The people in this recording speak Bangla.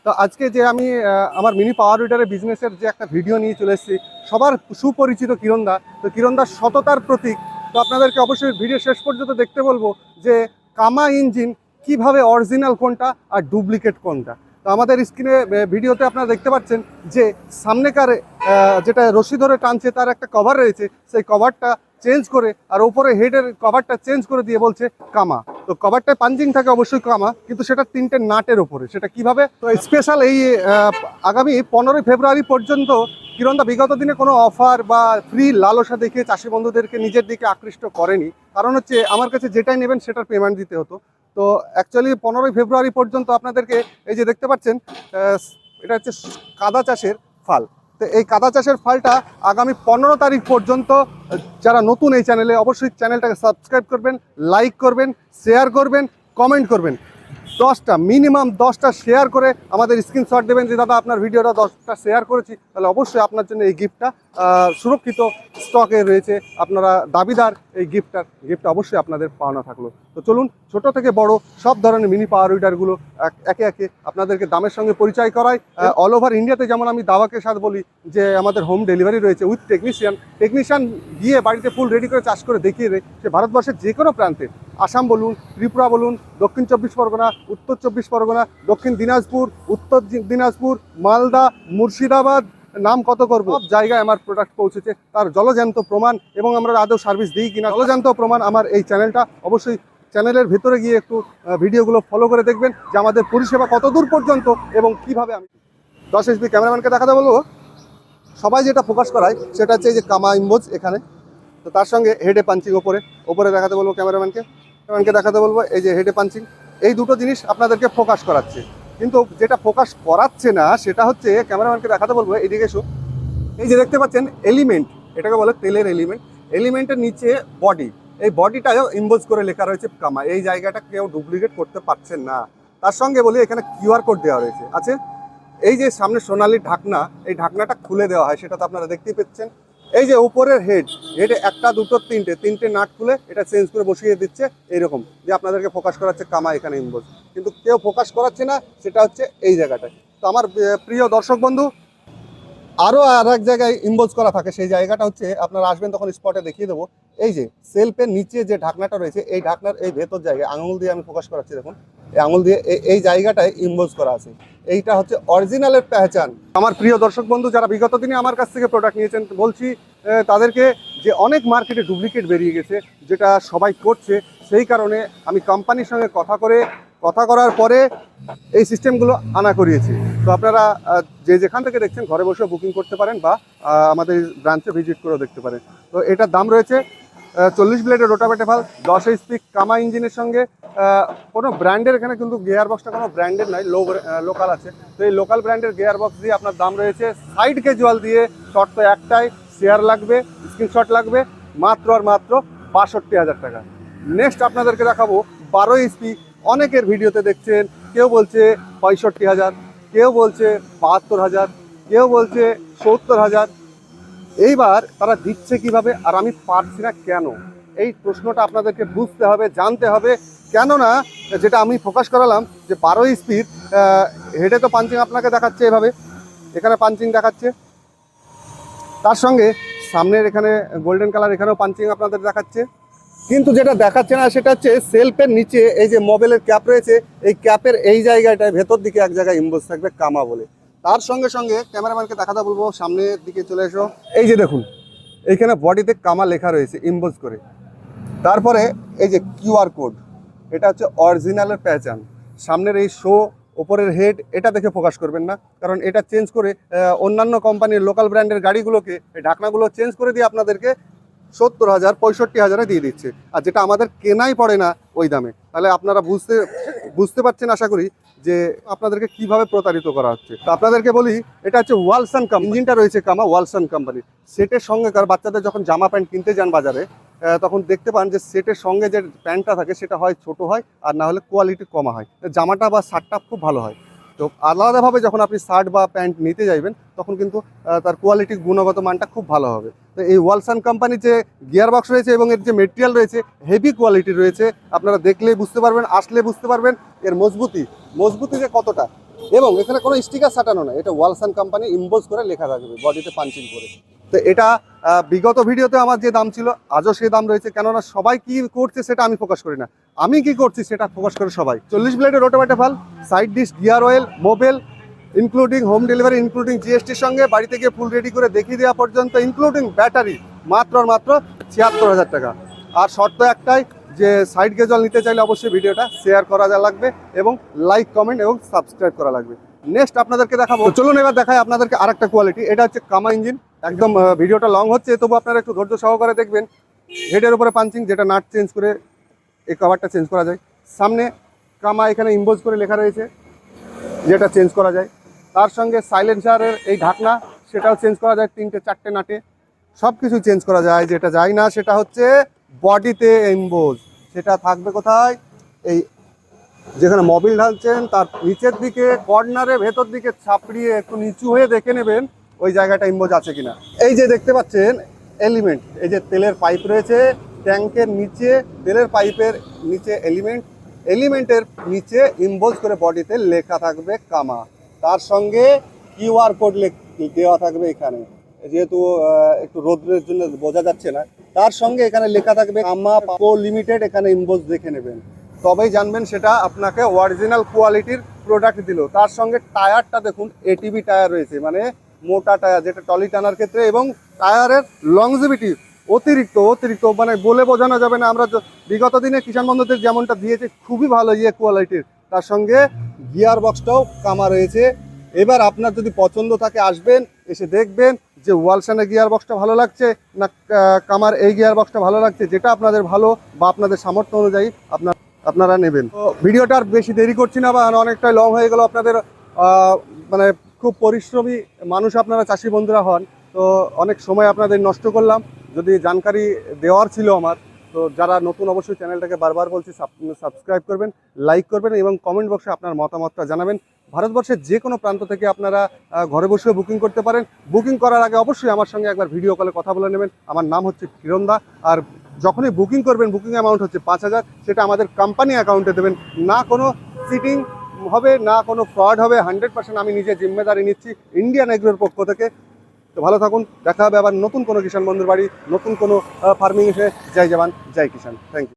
তো আজকে যে আমি আমার মিনি পাওয়ার উইডারের বিজনেসের যে একটা ভিডিও নিয়ে চলে এসেছি, সবার সুপরিচিত কিরণদা। তো কিরণদার সততার প্রতীক। তো আপনাদেরকে অবশ্যই ভিডিও শেষ পর্যন্ত দেখতে বলবো যে কামা ইঞ্জিন কিভাবে অরিজিনাল কোনটা আর ডুপ্লিকেট কোনটা। তো আমাদের স্ক্রিনে ভিডিওতে আপনারা দেখতে পাচ্ছেন যে সামনেকার যেটা রশি ধরে টানছে তার একটা কভার রয়েছে, সেই কভারটা চেঞ্জ করে আর ওপরে হেডের কভারটা চেঞ্জ করে দিয়ে বলছে কামা। তো কভারটায় পাঞ্চিং থাকে অবশ্যই কামা, কিন্তু সেটা 3টে নাটের ওপরে। সেটা কিভাবে? তো স্পেশাল এই আগামী 15ই ফেব্রুয়ারি পর্যন্ত কিরণদা বিগত দিনে কোনো অফার বা ফ্রি লালসা দেখিয়ে চাষি বন্ধুদেরকে নিজের দিকে আকৃষ্ট করেনি। কারণ হচ্ছে আমার কাছে যেটাই নেবেন সেটার পেমেন্ট দিতে হতো। তো অ্যাকচুয়ালি 15ই ফেব্রুয়ারি পর্যন্ত আপনাদেরকে এই যে দেখতে পাচ্ছেন, এটা হচ্ছে কাদা চাষের ফাল। তো এই কাদা চাষের ফালটা আগামী 15 তারিখ পর্যন্ত যারা নতুন এই চ্যানেলে, অবশ্যই চ্যানেলটাকে সাবস্ক্রাইব করবেন, লাইক করবেন, শেয়ার করবেন, কমেন্ট করবেন। 10টা মিনিমাম 10টা শেয়ার করে আমাদের স্ক্রিনশট দেবেন যে দাদা আপনার ভিডিওটা 10টা শেয়ার করেছি, তাহলে অবশ্যই আপনার জন্য এই গিফটটা সুরক্ষিত স্টকে রয়েছে। আপনারা দাবিদার এই গিফটটা অবশ্যই আপনাদের পাওনা থাকলো। তো চলুন ছোট থেকে বড় সব ধরনের মিনি পাওয়ার উইডারগুলো একে একে আপনাদেরকে দামের সঙ্গে পরিচয় করাই। অল ওভার ইন্ডিয়াতে যেমন আমি দাওয়াকে সাথ বলি যে আমাদের হোম ডেলিভারি রয়েছে উইথ টেকনিশিয়ান গিয়ে বাড়িতে ফুল রেডি করে চাষ করে দেখিয়ে দেয়। সে ভারতবর্ষের যে কোনো প্রান্তে, আসাম বলুন, ত্রিপুরা বলুন, দক্ষিণ 24 পরগনা, উত্তর 24 পরগনা, দক্ষিণ দিনাজপুর, উত্তর দিনাজপুর, মালদা, মুর্শিদাবাদ, নাম কত করবো, সব জায়গায় আমার প্রোডাক্ট পৌঁছেছে। তার জলজ্যান্ত প্রমাণ, এবং আমরা আদৌ সার্ভিস দিই কিনা জলজ্যান্ত প্রমাণ আমার এই চ্যানেলটা। অবশ্যই চ্যানেলের ভেতরে গিয়ে একটু ভিডিওগুলো ফলো করে দেখবেন যে আমাদের পরিষেবা কত দূর পর্যন্ত এবং কিভাবে। আমি 10 HP ক্যামেরাম্যানকে দেখাতে বলবো। সবাই যেটা ফোকাস করায় সেটা হচ্ছে এই যে কামা ইম্বোজ এখানে, তো তার সঙ্গে হেডে পাঞ্চিং ওপরে দেখাতে বলবো ক্যামেরাম্যানকে দেখাতে বলবো এই যে হেডে পাঞ্চিং। এই দুটো জিনিস আপনাদেরকে ফোকাস করাচ্ছে, কিন্তু যেটা ফোকাস করাচ্ছে না সেটা হচ্ছে, ক্যামেরাম্যানকে দেখাতে বলবো এইদিকে এসো। এই যে দেখতে পাচ্ছেন এলিমেন্ট, এটাকে বলে তেলের এলিমেন্টের নিচে বডি, এই বডিটাও ইম্বোজ করে লেখা রয়েছে কামা। এই জায়গাটা কেউ ডুপ্লিকেট করতে পারছেন না। তার সঙ্গে বলি এখানে QR কোড দেওয়া রয়েছে আছে। এই যে সামনে সোনালি ঢাকনা, এই ঢাকনাটা খুলে দেওয়া হয়, সেটা তো আপনারা দেখতেই পাচ্ছেন। এই যে উপরের হেডে 1টা 2টো 3টে নাট খুলে এটা চেঞ্জ করে বসিয়ে দিচ্ছে এইরকম, যে আপনাদেরকে ফোকাস করাচ্ছে কামা এখানে ইম্বোজ, কিন্তু কেউ ফোকাস করাচ্ছে না, সেটা হচ্ছে এই জায়গাটায়। তো আমার প্রিয় দর্শক বন্ধু, আরও আর এক জায়গায় ইম্বোজ করা থাকে, সেই জায়গাটা হচ্ছে আপনারা আসবেন তখন স্পটে দেখিয়ে দেবো। এই যে সেলফের নিচে যে ঢাকনাটা রয়েছে, এই ঢাকনার এই ভেতর জায়গায় আঙুল দিয়ে আমি ফোকাস করাচ্ছি, দেখুন এই আঙুল দিয়ে এই জায়গাটায় ইম্বোজ করা আছে। এইটা হচ্ছে অরিজিনালের পেহচান। আমার প্রিয় দর্শক বন্ধু, যারা বিগত দিনে আমার কাছ থেকে প্রোডাক্ট নিয়েছেন, বলছি তাদেরকে যে অনেক মার্কেটে ডুপ্লিকেট বেরিয়ে গেছে, যেটা সবাই করছে। সেই কারণে আমি কোম্পানির সঙ্গে কথা করার পরে এই সিস্টেমগুলো আনা করিয়েছি। তো আপনারা যেখান থেকে দেখছেন ঘরে বসে বুকিং করতে পারেন, বা আমাদের ব্রাঞ্চে ভিজিট করেও দেখতে পারেন। তো এটার দাম রয়েছে 40 ব্লেডের রোটাভেটর ভাল, 10 HP কামা ইঞ্জিনের সঙ্গে। কোনো ব্র্যান্ডের এখানে কিন্তু গিয়ার বক্সটা কোনো ব্র্যান্ডের নয়, লোকাল আছে। তো এই লোকাল ব্র্যান্ডের গিয়ার বক্স দিয়ে আপনার দাম রয়েছে সাইড ক্যাজুয়াল দিয়ে। শর্ত একটাই, শেয়ার লাগবে, স্ক্রিনশট লাগবে, মাত্র আর মাত্র 62,000 টাকা। নেক্সট আপনাদেরকে দেখাবো 12 HP। অনেকের ভিডিওতে দেখছেন কেউ বলছে 65,000, কেউ বলছে 72,000, কেউ বলছে 70,000। এইবার তারা দিচ্ছে কিভাবে আর আমি পারছি না কেন? এই প্রশ্নটা আপনাদেরকে বুঝতে হবে, জানতে হবে। কেননা যেটা আমি ফোকাস করালাম যে 12 স্পিড হেডে তো পাঞ্চিং আপনাকে দেখাচ্ছে এভাবে, এখানে পাঞ্চিং দেখাচ্ছে, তার সঙ্গে সামনের এখানে গোল্ডেন কালার, এখানেও পাঞ্চিং আপনাদের দেখাচ্ছে। কিন্তু যেটা দেখাচ্ছে না সেটা হচ্ছে সেলফের নিচে এই যে মোবাইলের ক্যাপ রয়েছে, এই ক্যাপের এই জায়গাটায় ভেতর দিকে এক জায়গায় ইম্বোজ থাকবে কামা বলে। তার সঙ্গে সঙ্গে ক্যামেরাম্যানকে দেখাতে বলবো, সামনের দিকে চলে এসো। এই যে দেখুন এইখানে বডিতে কামা লেখা রয়েছে ইম্বোজ করে। তারপরে এই যে QR কোড, এটা হচ্ছে অরিজিনালের পেহচান। সামনের এই ওপরের হেড, এটা দেখে ফোকাস করবেন না, কারণ এটা চেঞ্জ করে অন্যান্য কোম্পানির লোকাল ব্র্যান্ডের গাড়িগুলোকে এই ঢাকনাগুলো চেঞ্জ করে দিয়ে আপনাদেরকে 70,000 65,000 দিয়ে দিচ্ছে, আর যেটা আমাদের কেনাই পড়ে না ওই দামে। তাহলে আপনারা বুঝতে পারছেন আশা করি যে আপনাদেরকে কিভাবে প্রতারিত করা হচ্ছে। তো আপনাদেরকে বলি, এটা হচ্ছে ওয়ালসন কোম্পানি, ইঞ্জিনটা রয়েছে কামা ওয়ালসন কোম্পানি। সেটের সঙ্গে বাচ্চাদের যখন জামা প্যান্ট কিনতে যান বাজারে, তখন দেখতে পান যে সেটের সঙ্গে যে প্যান্টটা থাকে সেটা হয় ছোট হয়, আর না হলে কোয়ালিটি কমা হয়। জামাটা বা শার্টটা খুব ভালো হয়। তো আলাদাভাবে যখন আপনি শার্ট বা প্যান্ট নিতে যাইবেন, তখন কিন্তু তার কোয়ালিটির গুণগত মানটা খুব ভালো হবে। তো এই ওয়ালসন কোম্পানির যে গিয়ার বক্স রয়েছে এবং এর যে মেটেরিয়াল রয়েছে হেভি কোয়ালিটি রয়েছে। আপনারা দেখলেই বুঝতে পারবেন, আসলে বুঝতে পারবেন এর মজবুতি যে কতটা। এবং এখানে কোনো স্টিকার সাটানো না, এটা ওয়ালসান কোম্পানি ইম্বোজ করে লেখা থাকবে বডিতে পাঞ্চিং করে। তো এটা বিগত ভিডিওতে আমার যে দাম ছিল আজও সেই দাম রয়েছে, কেননা সবাই কি করছে সেটা আমি ফোকাস করি না, আমি কি করছি সেটা ফোকাস করে সবাই। 40 ব্লেডের রোটাভেটর ভাল, side dish, gear oil, Mobil, including home delivery, including জিএসটির সঙ্গে বাড়িতে গিয়ে ফুল রেডি করে দেখিয়ে দেওয়া পর্যন্ত, ইনক্লুডিং ব্যাটারি, মাত্র ৭৬,০০০ টাকা। আর শর্ত একটাই যে সাইড গেজল নিতে চাইলে অবশ্যই ভিডিওটা শেয়ার করা লাগবে এবং লাইক, কমেন্ট এবং সাবস্ক্রাইব করা লাগবে। নেক্সট আপনাদেরকে দেখাবো, চলুন এবার দেখাই আপনাদেরকে আরেকটা কোয়ালিটি। এটা হচ্ছে কামা ইঞ্জিন। একদম ভিডিওটা লং হচ্ছে, তবু আপনারা একটু ধৈর্য সহকারে দেখবেন। হেডের উপরে পাঞ্চিং, যেটা নাট চেঞ্জ করে এই কভারটা চেঞ্জ করা যায়। সামনে কামা এখানে ইম্বোজ করে লেখা রয়েছে, যেটা চেঞ্জ করা যায়। তার সঙ্গে সাইলেন্সারের এই ঢাকনা, সেটাও চেঞ্জ করা যায় 3-4টে নাটে, সব কিছু চেঞ্জ করা যায়। যেটা যায় না সেটা হচ্ছে বডিতে এমবোজ। সেটা থাকবে কোথায়, এই যেখানে মোবিল ঢালছেন তার নিচের দিকে কর্নারে ভেতর দিকে ছাপড়িয়ে একটু নিচু হয়ে দেখে নেবেন ওই জায়গাটা এমবোজ আছে কিনা। এই যে দেখতে পাচ্ছেন এলিমেন্ট, এই যে তেলের পাইপ রয়েছে ট্যাঙ্কের নিচে, তেলের পাইপের নিচে এলিমেন্টের নিচে ইম্বোজ করে বডিতে লেখা থাকবে কামা। তার সঙ্গে কিউআর কোড দেওয়া থাকবে এখানে, যেহেতু একটু রোদ্রের জন্য বোঝা যাচ্ছে না। তার সঙ্গে এখানে লেখা থাকবে কামা পাপো লিমিটেড, এখানে ইম্বোজ দেখে নেবেন, তবেই জানবেন সেটা আপনাকে অরিজিনাল কোয়ালিটির প্রোডাক্ট দিল। তার সঙ্গে টায়ারটা দেখুন, এটিভি টায়ার রয়েছে, মানে মোটা টায়ার, যেটা টলি টানার ক্ষেত্রে, এবং টায়ারের লংজিভিটি অতিরিক্ত মানে বলে বোঝানো যাবে না। আমরা বিগত দিনে কিষাণ বন্ধুদের যেমনটা দিয়েছে খুবই ভালো কোয়ালিটির। তার সঙ্গে গিয়ার বক্সটাও কামা রয়েছে। এবার আপনার যদি পছন্দ থাকে আসবেন, এসে দেখবেন যে ওয়ালসানের গিয়ার বক্সটা ভালো লাগছে না কামার এই গিয়ার বক্সটা ভালো লাগছে, যেটা আপনাদের ভালো বা আপনাদের সামর্থ্য অনুযায়ী আপনারা নেবেন। তো ভিডিওটা আর বেশি দেরি করছি না, বা অনেকটাই লং হয়ে গেল। আপনাদের মানে খুব পরিশ্রমী মানুষ আপনারা, চাষি বন্ধুরা হন, তো অনেক সময় আপনাদের নষ্ট করলাম। যদি জানকারি দেওয়ার ছিল আমার, তো যারা নতুন অবশ্যই চ্যানেলটাকে বারবার বলছি সাবস্ক্রাইব করবেন, লাইক করবেন এবং কমেন্ট বক্সে আপনার মতামতটা জানাবেন। ভারতবর্ষের যে কোনো প্রান্ত থেকে আপনারা ঘরে বসেও বুকিং করতে পারেন। বুকিং করার আগে অবশ্যই আমার সঙ্গে একবার ভিডিও কলে কথা বলে নেবেন। আমার নাম হচ্ছে কিরণদা। আর যখনই বুকিং করবেন, বুকিং অ্যামাউন্ট হচ্ছে 5,000, সেটা আমাদের কোম্পানি অ্যাকাউন্টে দেবেন। না কোনো চিটিং হবে, না কোনো ফ্রড হবে, 100% আমি নিজে জিম্মেদারি নিচ্ছি ইন্ডিয়ান এগ্রোর পক্ষ থেকে। তো ভালো থাকুন, দেখা হবে আবার নতুন কোনো কিষাণ বন্ধুর বাড়ি, নতুন কোনো ফার্মিং এসে। জয় জওয়ান, জয় কিষাণ, থ্যাংক ইউ।